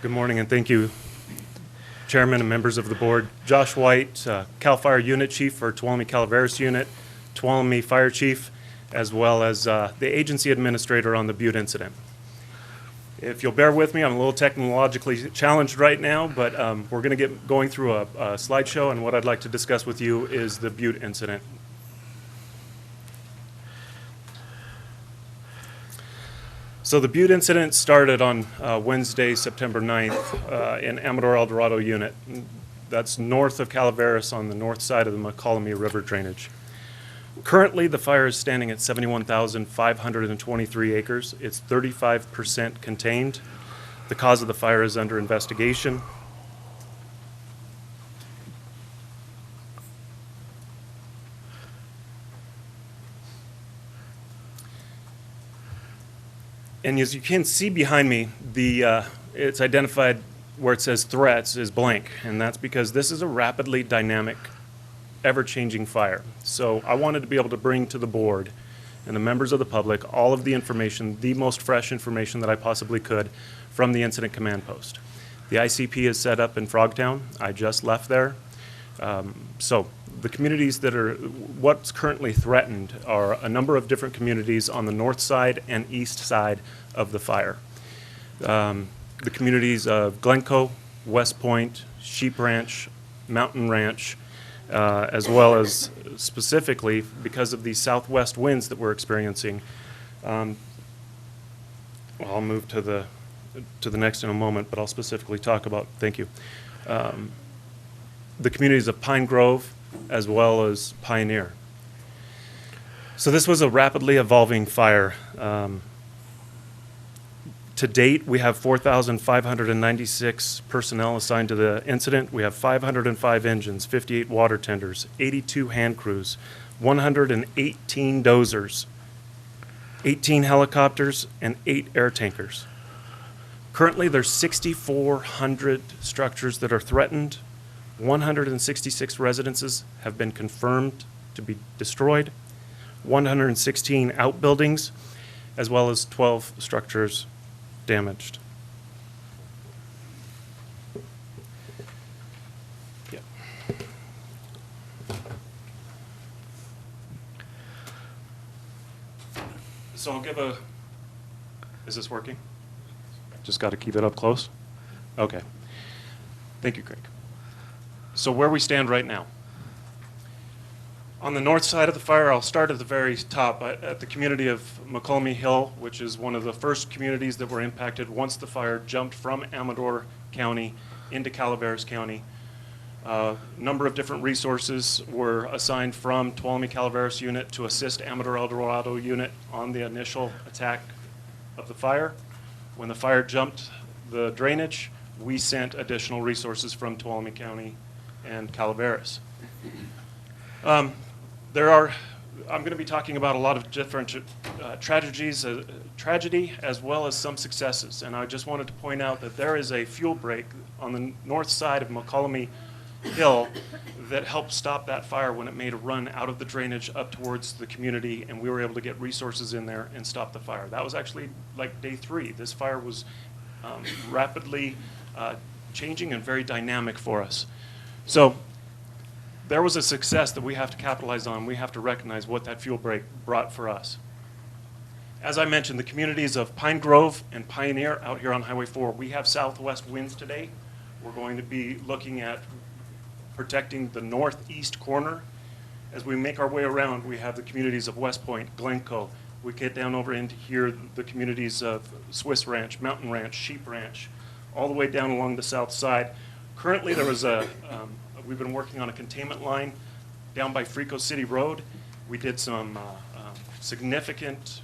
Good morning, and thank you, Chairman and members of the board. Josh White, CalFire Unit Chief for Tuolumne-Calaveras Unit, Tuolumne Fire Chief, as well as the agency administrator on the Butte incident. If you'll bear with me, I'm a little technologically challenged right now, but we're going to get going through a slideshow, and what I'd like to discuss with you is the Butte incident. So the Butte incident started on Wednesday, September 9th in Amador El Dorado unit. That's north of Calaveras on the north side of the McCallamy River drainage. Currently, the fire is standing at 71,523 acres. It's 35% contained. The cause of the fire is under investigation. And as you can see behind me, it's identified where it says threats is blank, and that's because this is a rapidly dynamic, ever-changing fire. So I wanted to be able to bring to the board and the members of the public all of the information, the most fresh information that I possibly could from the incident command post. The ICP is set up in Frogtown. I just left there. So the communities that are, what's currently threatened are a number of different communities on the north side and east side of the fire. The communities of Glencoe, West Point, Sheep Ranch, Mountain Ranch, as well as specifically because of these southwest winds that we're experiencing. Well, I'll move to the next in a moment, but I'll specifically talk about, thank you, the communities of Pine Grove as well as Pioneer. So this was a rapidly evolving fire. To date, we have 4,596 personnel assigned to the incident. We have 505 engines, 58 water tenders, 82 hand crews, 118 dozers, 18 helicopters, and 8 air tankers. Currently, there's 6,400 structures that are threatened. 166 residences have been confirmed to be destroyed, 116 outbuildings, as well as 12 structures damaged. Yeah. So I'll give a, is this working? Just got to keep it up close? Okay. Thank you, Craig. So where we stand right now. On the north side of the fire, I'll start at the very top, at the community of McCallamy Hill, which is one of the first communities that were impacted once the fire jumped from Amador County into Calaveras County. A number of different resources were assigned from Tuolumne-Calaveras Unit to assist Amador El Dorado Unit on the initial attack of the fire. When the fire jumped the drainage, we sent additional resources from Tuolumne County and Calaveras. I'm going to be talking about a lot of different tragedy as well as some successes. And I just wanted to point out that there is a fuel break on the north side of McCallamy Hill that helped stop that fire when it made a run out of the drainage up towards the community, and we were able to get resources in there and stop the fire. That was actually like day 3. This fire was rapidly changing and very dynamic for us. So there was a success that we have to capitalize on. We have to recognize what that fuel break brought for us. As I mentioned, the communities of Pine Grove and Pioneer out here on Highway 4, we have southwest winds today. We're going to be looking at protecting the northeast corner. As we make our way around, we have the communities of West Point, Glencoe. We get down over into here, the communities of Swiss Ranch, Mountain Ranch, Sheep Ranch, all the way down along the south side. Currently, there was we've been working on a containment line down by Frico City Road. We did some significant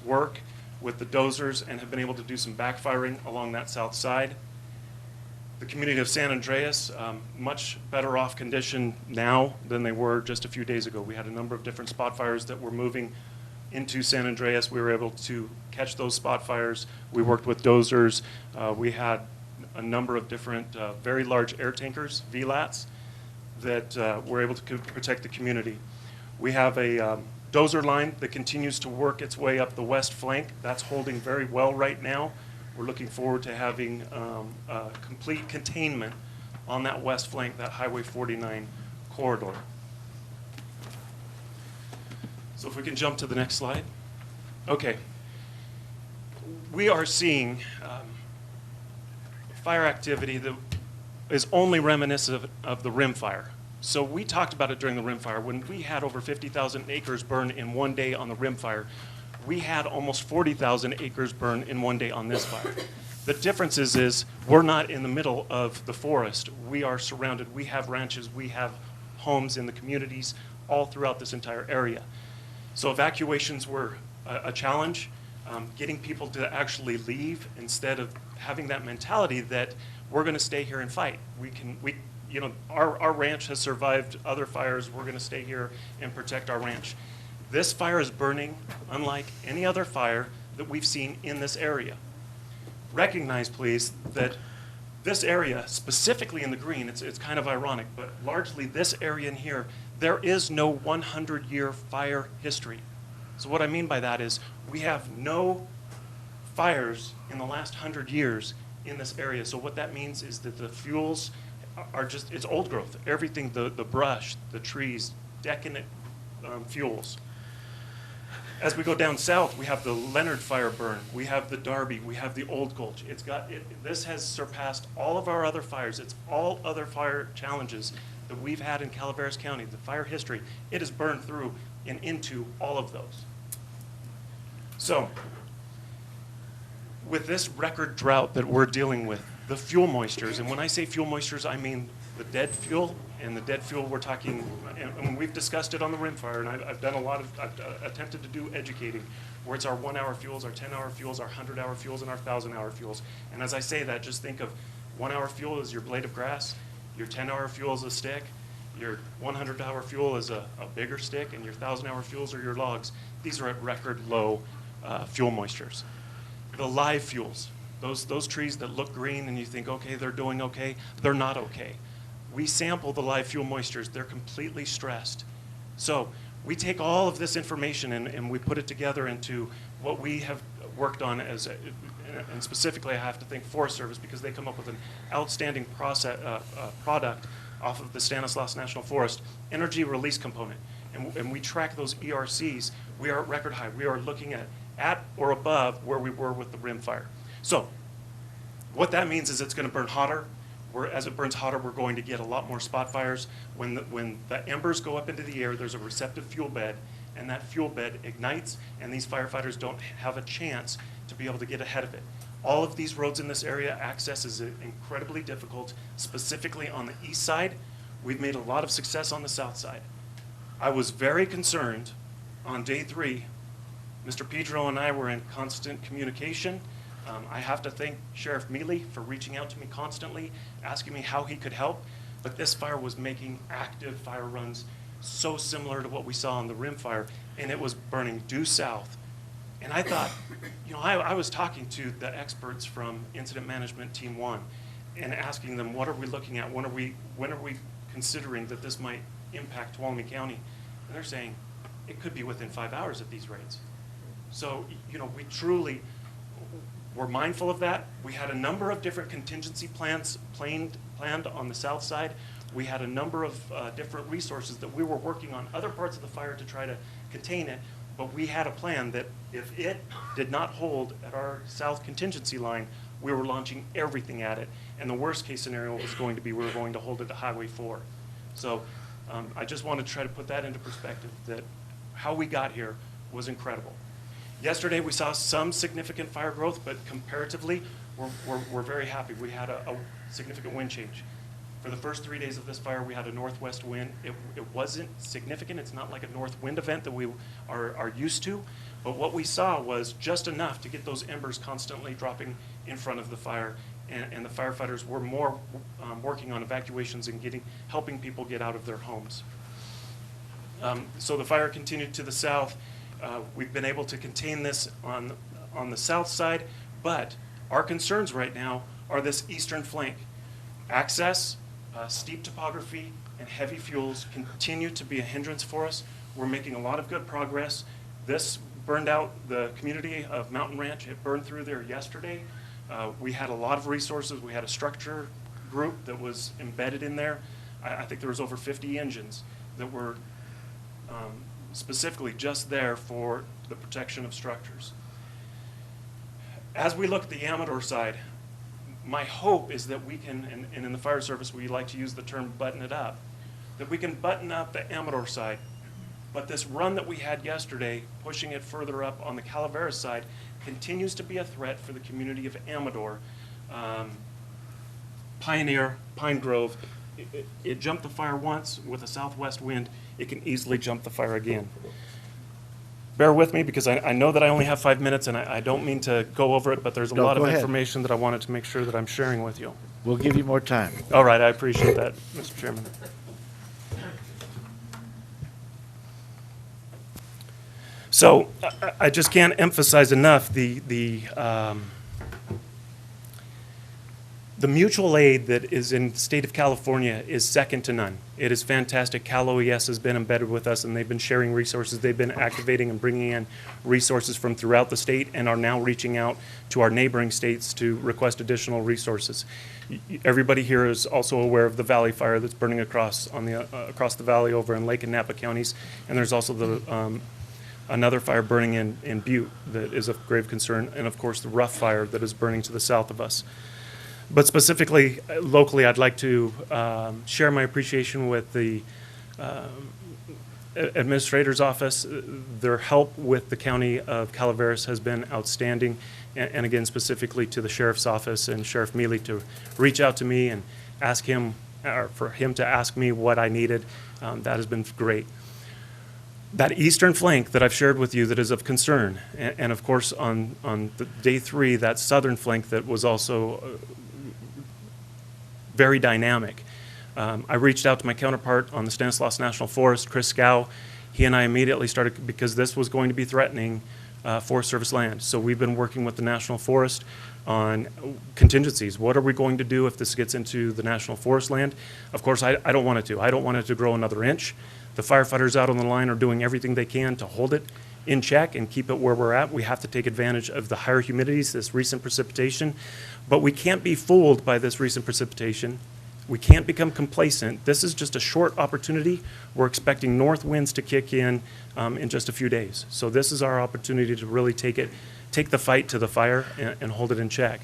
work with the dozers and have been able to do some backfiring along that south side. The community of San Andreas, much better off condition now than they were just a few days ago. We had a number of different spot fires that were moving into San Andreas. We were able to catch those spot fires. We worked with dozers. We had a number of different very large air tankers, VLATs, that were able to protect the community. We have a dozer line that continues to work its way up the west flank. That's holding very well right now. We're looking forward to having complete containment on that west flank, that Highway 49 corridor. So if we can jump to the next slide. Okay. We are seeing fire activity that is only reminiscent of the rim fire. So we talked about it during the rim fire. When we had over 50,000 acres burn in one day on the rim fire, we had almost 40,000 acres burn in one day on this fire. The difference is we're not in the middle of the forest. We are surrounded. We have ranches. We have homes in the communities all throughout this entire area. So evacuations were a challenge. Getting people to actually leave instead of having that mentality that we're going to stay here and fight. Our ranch has survived other fires. We're going to stay here and protect our ranch. This fire is burning unlike any other fire that we've seen in this area. Recognize, please, that this area, specifically in the green, it's kind of ironic, but largely this area in here, there is no 100-year fire history. So what I mean by that is we have no fires in the last 100 years in this area. So what that means is that the fuels are just, it's old growth. Everything, the brush, the trees, decadent fuels. As we go down south, we have the Leonard fire burn, we have the Darby, we have the Old Gulch. This has surpassed all of our other fires. It's all other fire challenges that we've had in Calaveras County, the fire history. It has burned through and into all of those. So, with this record drought that we're dealing with, the fuel moistures, and when I say fuel moistures, I mean the dead fuel, and the dead fuel we're talking, and we've discussed it on the rim fire, and I've done a lot of, I've attempted to do educating, where it's our 1-hour fuels, our 10-hour fuels, our 100-hour fuels, and our 1,000-hour fuels. And as I say that, just think of 1-hour fuel as your blade of grass, your 10-hour fuel is a stick, your 100-hour fuel is a bigger stick, and your 1,000-hour fuels are your logs. These are at record low fuel moistures. The live fuels, those trees that look green and you think, okay, they're doing okay, they're not okay. We sample the live fuel moistures, they're completely stressed. So we take all of this information and we put it together into what we have worked on as, and specifically I have to thank Forest Service because they come up with an outstanding product off of the Stanislaus National Forest, energy release component. And we track those ERCs. We are at record high. We are looking at or above where we were with the rim fire. So what that means is it's going to burn hotter. As it burns hotter, we're going to get a lot more spot fires. When the embers go up into the air, there's a receptive fuel bed, and that fuel bed ignites, and these firefighters don't have a chance to be able to get ahead of it. All of these roads in this area, access is incredibly difficult, specifically on the east side. We've made a lot of success on the south side. I was very concerned on day 3. Mr. Pedro and I were in constant communication. I have to thank Sheriff Mealy for reaching out to me constantly, asking me how he could help. But this fire was making active fire runs so similar to what we saw on the rim fire, and it was burning due south. And I thought, I was talking to the experts from Incident Management Team 1 and asking them, what are we looking at? When are we considering that this might impact Tuolumne County? And they're saying, it could be within 5 hours at these rates. So, we truly were mindful of that. We had a number of different contingency plans planned on the south side. We had a number of different resources that we were working on other parts of the fire to try to contain it, but we had a plan that if it did not hold at our south contingency line, we were launching everything at it. And the worst case scenario was going to be we were going to hold it to Highway 4. So I just want to try to put that into perspective, that how we got here was incredible. Yesterday we saw some significant fire growth, but comparatively we're very happy. We had a significant wind change. For the first 3 days of this fire, we had a northwest wind. It wasn't significant. It's not like a north wind event that we are used to, but what we saw was just enough to get those embers constantly dropping in front of the fire, and the firefighters were more working on evacuations and helping people get out of their homes. So the fire continued to the south. We've been able to contain this on the south side, but our concerns right now are this eastern flank. Access, steep topography, and heavy fuels continue to be a hindrance for us. We're making a lot of good progress. This burned out the community of Mountain Ranch. It burned through there yesterday. We had a lot of resources. We had a structure group that was embedded in there. I think there was over 50 engines that were specifically just there for the protection of structures. As we look at the Amador side, my hope is that we can, and in the fire service we like to use the term button it up, that we can button up the Amador side. But this run that we had yesterday, pushing it further up on the Calaveras side, continues to be a threat for the community of Amador. Pioneer, Pine Grove, it jumped the fire once with a southwest wind. It can easily jump the fire again. Bear with me because I know that I only have 5 minutes and I don't mean to go over it, but there's a lot of information that I wanted to make sure that I'm sharing with you. We'll give you more time. All right, I appreciate that, Mr. Chairman. So I just can't emphasize enough the mutual aid that is in the state of California is second to none. It is fantastic. Cal OES has been embedded with us, and they've been sharing resources. They've been activating and bringing in resources from throughout the state and are now reaching out to our neighboring states to request additional resources. Everybody here is also aware of the Valley Fire that's burning across the valley over in Lake and Napa counties, and there's also the another fire burning in Butte that is of grave concern, and of course the Rough Fire that is burning to the south of us. But specifically, locally, I'd like to share my appreciation with the Administrator's Office. Their help with the County of Calaveras has been outstanding, and again, specifically to the Sheriff's Office and Sheriff Mealy to reach out to me and ask him, or for him to ask me what I needed. That has been great. That eastern flank that I've shared with you that is of concern, and of course on the day 3, that southern flank that was also very dynamic. I reached out to my counterpart on the Stanislaus National Forest, Chris Scow. He and I immediately started, because this was going to be threatening Forest Service land. So we've been working with the National Forest on contingencies. What are we going to do if this gets into the National Forest land? Of course, I don't want it to. I don't want it to grow another inch. The firefighters out on the line are doing everything they can to hold it in check and keep it where we're at. We have to take advantage of the higher humidities, this recent precipitation, but we can't be fooled by this recent precipitation. We can't become complacent. This is just a short opportunity. We're expecting north winds to kick in just a few days. So this is our opportunity to really take the fight to the fire and hold it in check.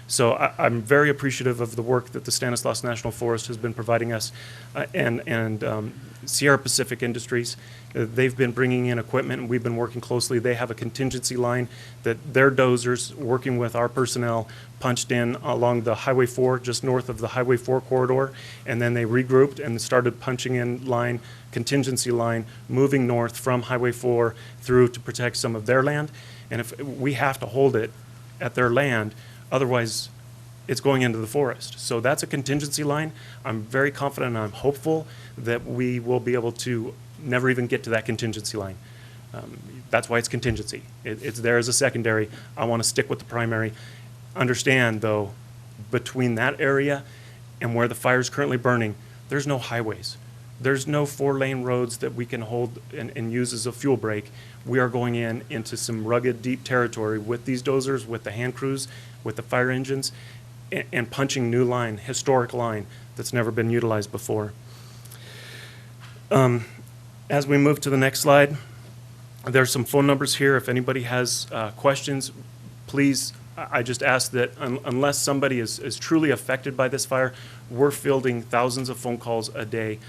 So I'm very appreciative of the work that the Stanislaus National Forest has been providing us and Sierra Pacific Industries. They've been bringing in equipment, and we've been working closely. They have a contingency line that their dozers, working with our personnel, punched in along the Highway 4, just north of the Highway 4 corridor, and then they regrouped and started punching in line, contingency line, moving north from Highway 4 through to protect some of their land. And if we have to hold it at their land, otherwise it's going into the forest. So that's a contingency line. I'm very confident and I'm hopeful that we will be able to never even get to that contingency line. That's why it's contingency. It's there as a secondary. I want to stick with the primary. Understand, though, between that area and where the fire is currently burning, there's no highways. There's no 4-lane roads that we can hold and use as a fuel break. We are going into some rugged, deep territory with these dozers, with the hand crews, with the fire engines, and punching new line, historic line that's never been utilized before. As we move to the next slide, there's some phone numbers here. If anybody has questions, please, I just ask that unless somebody is truly affected by this fire, we're fielding thousands of phone calls a day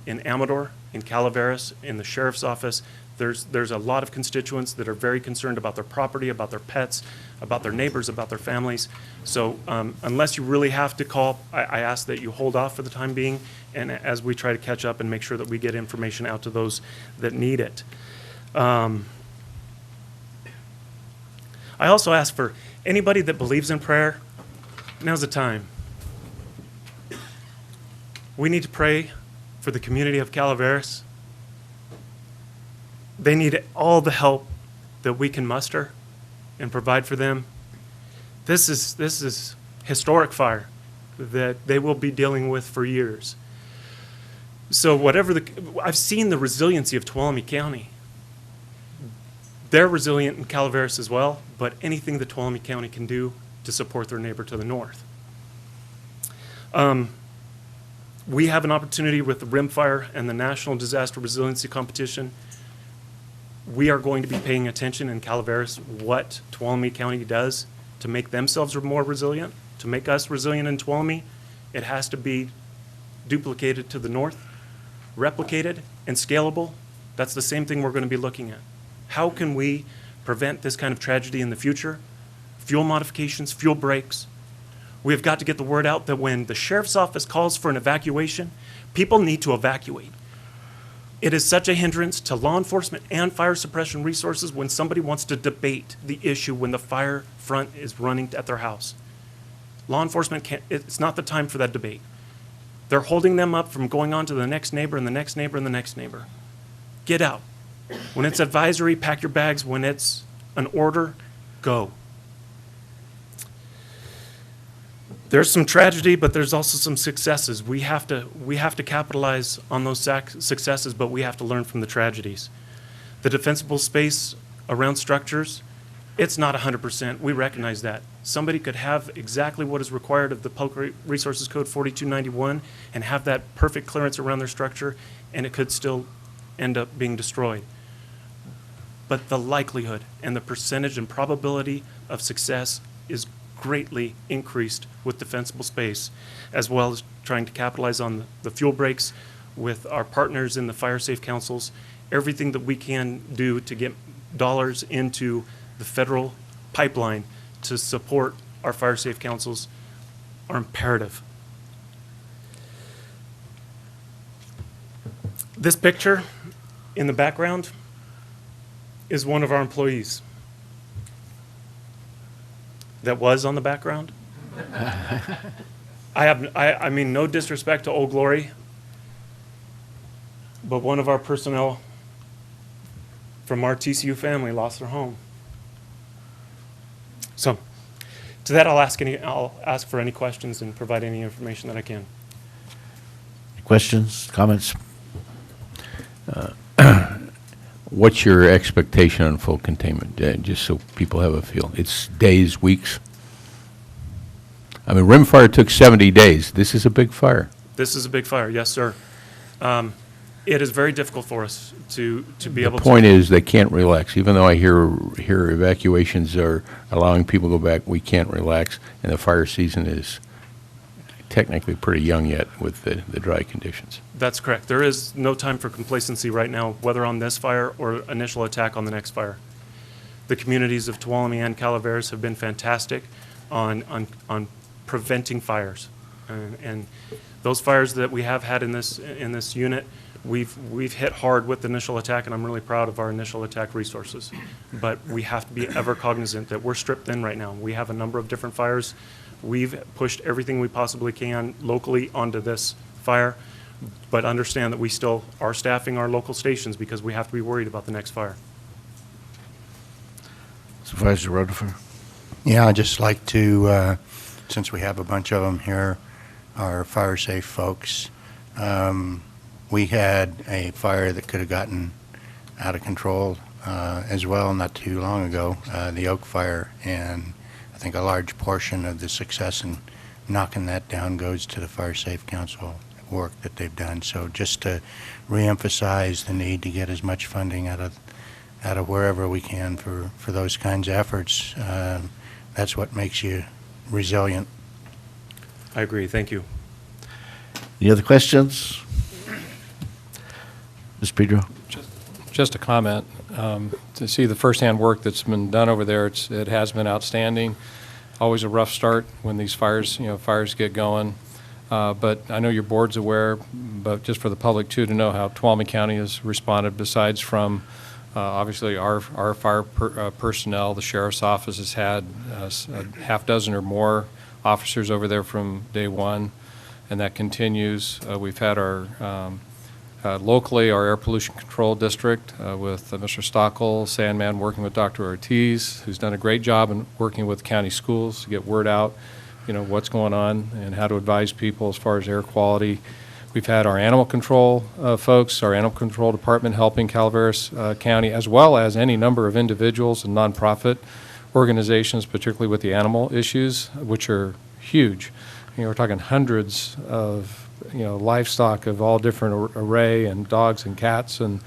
in Amador, in Calaveras, in the Sheriff's Office. There's a lot of constituents that are very concerned about their property, about their pets, about their neighbors, about their families. So unless you really have to call, I ask that you hold off for the time being, and as we try to catch up and make sure that we get information out to those that need it. I also ask for anybody that believes in prayer, now's the time. We need to pray for the community of Calaveras. They need all the help that we can muster and provide for them. This is historic fire that they will be dealing with for years. So I've seen the resiliency of Tuolumne County. They're resilient in Calaveras as well, but anything that Tuolumne County can do, to support their neighbor to the north. We have an opportunity with the Rim Fire and the National Disaster Resiliency Competition. We are going to be paying attention in Calaveras what Tuolumne County does to make themselves more resilient, to make us resilient in Tuolumne. It has to be duplicated to the north, replicated, and scalable. That's the same thing we're going to be looking at. How can we prevent this kind of tragedy in the future? Fuel modifications, fuel breaks. We have got to get the word out that when the sheriff's office calls for an evacuation, people need to evacuate. It is such a hindrance to law enforcement and fire suppression resources when somebody wants to debate the issue when the fire front is running at their house. Law enforcement can't, it's not the time for that debate. They're holding them up from going on to the next neighbor and the next neighbor and the next neighbor. Get out. When it's advisory, pack your bags. When it's an order, go. There's some tragedy, but there's also some successes. We have to capitalize on those successes, but we have to learn from the tragedies. The defensible space around structures, it's not 100%. We recognize that. Somebody could have exactly what is required of the Public Resources Code 4291 and have that perfect clearance around their structure, and it could still end up being destroyed. But the likelihood and the percentage and probability of success is greatly increased with defensible space, as well as trying to capitalize on the fuel breaks with our partners in the fire safe councils. Everything that we can do to get dollars into the federal pipeline to support our fire safe councils are imperative. This picture in the background is one of our employees that was on the background. I mean, no disrespect to Old Glory, but one of our personnel from our TCU family lost their home. So, to that, I'll ask for any questions and provide any information that I can. Questions, comments? What's your expectation on full containment, just so people have a feel? It's days, weeks? I mean, Rim Fire took 70 days. This is a big fire. This is a big fire, yes, sir. It is very difficult for us to be able to. The point is, they can't relax. Even though I hear evacuations are allowing people to go back, we can't relax, and the fire season is technically pretty young yet with the dry conditions. That's correct. There is no time for complacency right now, whether on this fire or initial attack on the next fire. The communities of Tuolumne and Calaveras have been fantastic on preventing fires, and those fires that we have had in this unit, we've hit hard with the initial attack, and I'm really proud of our initial attack resources. But we have to be ever cognizant that we're stripped thin right now. We have a number of different fires. We've pushed everything we possibly can locally onto this fire, but understand that we still are staffing our local stations because we have to be worried about the next fire. Supervisor Rutherford. Yeah, I'd just like to, since we have a bunch of them here, our fire safe folks, we had a fire that could have gotten out of control as well not too long ago, the Oak Fire, and I think a large portion of the success in knocking that down goes to the Fire Safe Council work that they've done. So just to reemphasize the need to get as much funding out of wherever we can for those kinds of efforts, that's what makes you resilient. I agree. Thank you. Any other questions? Ms. Pedro? Just a comment. To see the firsthand work that's been done over there, it has been outstanding. Always a rough start when these fires get going. But I know your board's aware, but just for the public too, to know how Tuolumne County has responded, besides from obviously our fire personnel. The sheriff's office has had a half dozen or more officers over there from day one, and that continues. We've had our locally, our air pollution control district with Mr. Stockel, Sandman, working with Dr. Ortiz, who's done a great job in working with county schools to get word out, what's going on and how to advise people as far as air quality. We've had our animal control folks, our animal control department helping Calaveras County, as well as any number of individuals and nonprofit organizations, particularly with the animal issues, which are huge. We're talking hundreds of, livestock of all different array, and dogs and cats and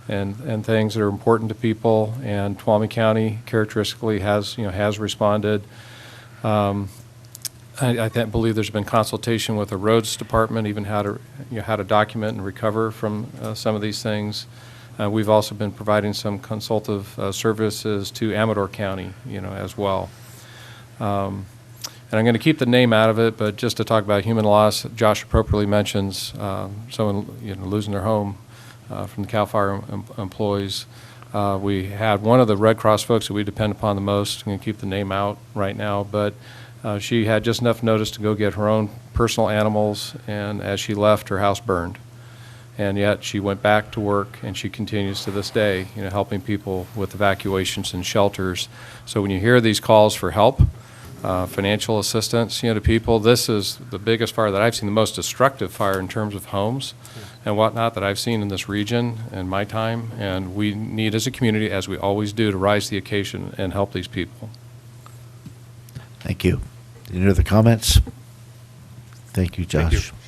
things that are important to people. And Tuolumne County characteristically has responded. I believe there's been consultation with the roads department, even how to document and recover from some of these things. We've also been providing some consultative services to Amador County, as well. And I'm going to keep the name out of it, but just to talk about human loss, Josh appropriately mentions someone losing their home from the CalFire employees. We had one of the Red Cross folks that we depend upon the most. I'm going to keep the name out right now, but she had just enough notice to go get her own personal animals, and as she left, her house burned. And yet she went back to work, and she continues to this day, helping people with evacuations and shelters. So when you hear these calls for help, financial assistance, to people, this is the biggest fire that I've seen, the most destructive fire in terms of homes and whatnot that I've seen in this region in my time. And we need, as a community, as we always do, to rise to the occasion and help these people. Thank you. Any other comments? Thank you, Josh. Thank you.